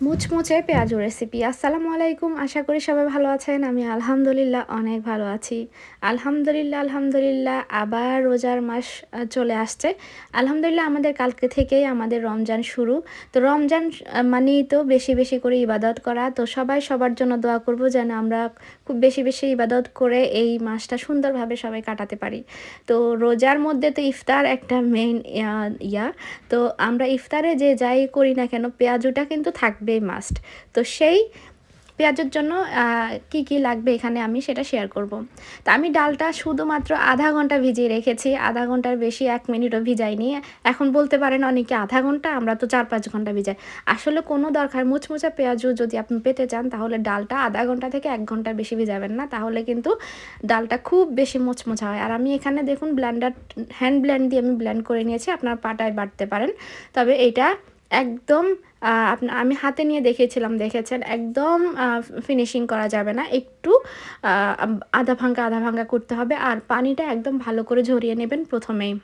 মুচমুচে পেঁয়াজু রেসিপি। আসসালামু আলাইকুম। আশা করি সবাই ভালো আছেন। আমি আলহামদুলিল্লাহ অনেক ভালো আছি। আলহামদুলিল্লাহ আবার রোজার মাস চলে আসছে। আলহামদুলিল্লাহ আমাদের কালকে থেকেই আমাদের রমজান শুরু। তো রমজান মানেই তো বেশি বেশি করে ইবাদত করা। তো সবাই সবার জন্য দোয়া করব যেন আমরা খুব বেশি বেশি ইবাদত করে এই মাসটা সুন্দরভাবে সবাই কাটাতে পারি। তো রোজার মধ্যে তো ইফতার একটা মেইন তো আমরা ইফতারে যে যাই করি না কেন পেঁয়াজুটা কিন্তু থাকবেই মাস্ট। তো সেই পেঁয়াজের জন্য কি কি লাগবে এখানে আমি সেটা শেয়ার করব। তো আমি ডালটা শুধুমাত্র আধা ঘন্টা ভিজিয়ে রেখেছি, আধা ঘন্টার বেশি 1 মিনিটও ভিজাইনি। এখন বলতে পারেন অনেকে আধা ঘন্টা, আমরা তো 4-5 ঘন্টা ভিজাই। আসলে কোনো দরকার মুচমুচা পেঁয়াজু যদি আপনি পেতে চান তাহলে ডালটা আধা ঘন্টা থেকে 1 ঘন্টার বেশি ভিজাবেন না, তাহলে কিন্তু ডালটা খুব বেশি মুচমুচা হয়। আর আমি এখানে দেখুন হ্যান্ড ব্লেন্ড দিয়ে আমি ব্লেন্ড করে নিয়েছি, আপনার পাটায় বাটতে পারেন। তবে এটা একদম আমি হাতে নিয়ে দেখেছেন একদম ফিনিশিং করা যাবে না, একটু আধা ভাঙ্গা করতে হবে। আর পানিটা একদম ভালো করে ঝরিয়ে নেবেন প্রথমেই।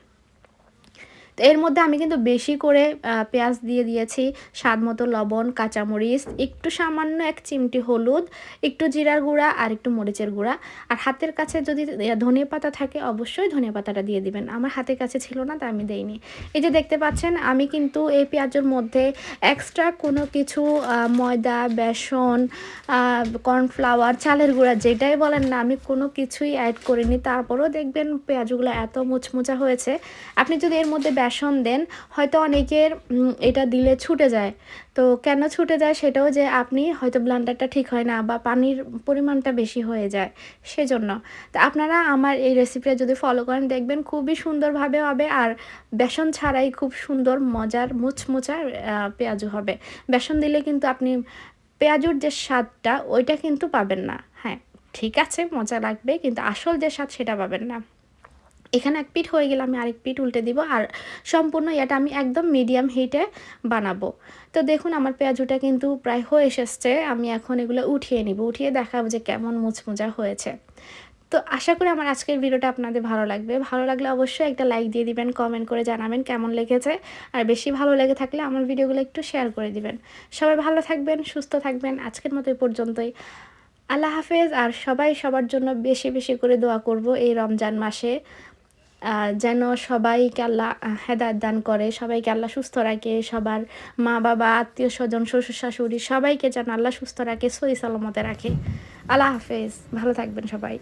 তো এর মধ্যে আমি কিন্তু বেশি করে পেঁয়াজ দিয়ে দিয়েছি, স্বাদ মতো লবণ, কাঁচামরিচ, একটু সামান্য 1 চিমটি হলুদ, একটু জিরার গুঁড়া আর একটু মরিচের গুঁড়া। আর হাতের কাছে যদি ধনিয়া পাতা থাকে অবশ্যই ধনিয়া পাতাটা দিয়ে দিবেন। আমার হাতের কাছে ছিল না তাই আমি দেইনি। এই যে দেখতে পাচ্ছেন আমি কিন্তু এই পেঁয়াজের মধ্যে এক্সট্রা কোনো কিছু ময়দা, বেসন, কর্নফ্লাওয়ার, চালের গুঁড়া যেটাই বলেন না, আমি কোনো কিছুই অ্যাড করিনি। তারপরেও দেখবেন পেঁয়াজগুলো এত মুচমুচা হয়েছে। আপনি যদি এর মধ্যে বেসন দেন, হয়তো অনেকের এটা দিলে ছুটে যায়। তো কেন ছুটে যায় সেটাও, যে আপনি হয়তো ব্লেন্ডারটা ঠিক হয় না বা পানির পরিমাণটা বেশি হয়ে যায় সেজন্য। তো আপনারা আমার এই রেসিপিটা যদি ফলো করেন দেখবেন খুবই সুন্দরভাবে হবে। আর বেসন ছাড়াই খুব সুন্দর মজার মুচমুচা পেঁয়াজু হবে। বেসন দিলে কিন্তু আপনি পেঁয়াজুর যে স্বাদটা ওইটা কিন্তু পাবেন না। হ্যাঁ, ঠিক আছে মজা লাগবে, কিন্তু আসল যে স্বাদ সেটা পাবেন না। এখানে 1 পিঠ হয়ে গেলে আমি আরেক পিঠ উল্টে দিব। আর সম্পূর্ণ এটা আমি একদম মিডিয়াম হিটে বানাবো। তো দেখুন আমার পেঁয়াজুটা কিন্তু প্রায় হয়ে এসেছে। আমি এখন এগুলো উঠিয়ে নিব, উঠিয়ে দেখাবো যে কেমন মুচমুচা হয়েছে। তো আশা করি আমার আজকের ভিডিওটা আপনাদের ভালো লাগবে। ভালো লাগলে অবশ্যই একটা লাইক দিয়ে দিবেন, কমেন্ট করে জানাবেন কেমন লেগেছে। আর বেশি ভালো লেগে থাকলে আমার ভিডিওগুলো একটু শেয়ার করে দিবেন। সবাই ভালো থাকবেন, সুস্থ থাকবেন। আজকের মতো এই পর্যন্তই। আল্লাহ হাফেজ। আর সবাই সবার জন্য বেশি বেশি করে দোয়া করব এই রমজান মাসে, যেন সবাইকে আল্লাহ হেদায়েত দান করে, সবাইকে আল্লাহ সুস্থ রাখে, সবার মা বাবা, আত্মীয় স্বজন, শ্বশুর শাশুড়ি সবাইকে যেন আল্লাহ সুস্থ রাখে, সহি সালামতে রাখে। আল্লাহ হাফেজ, ভালো থাকবেন সবাই।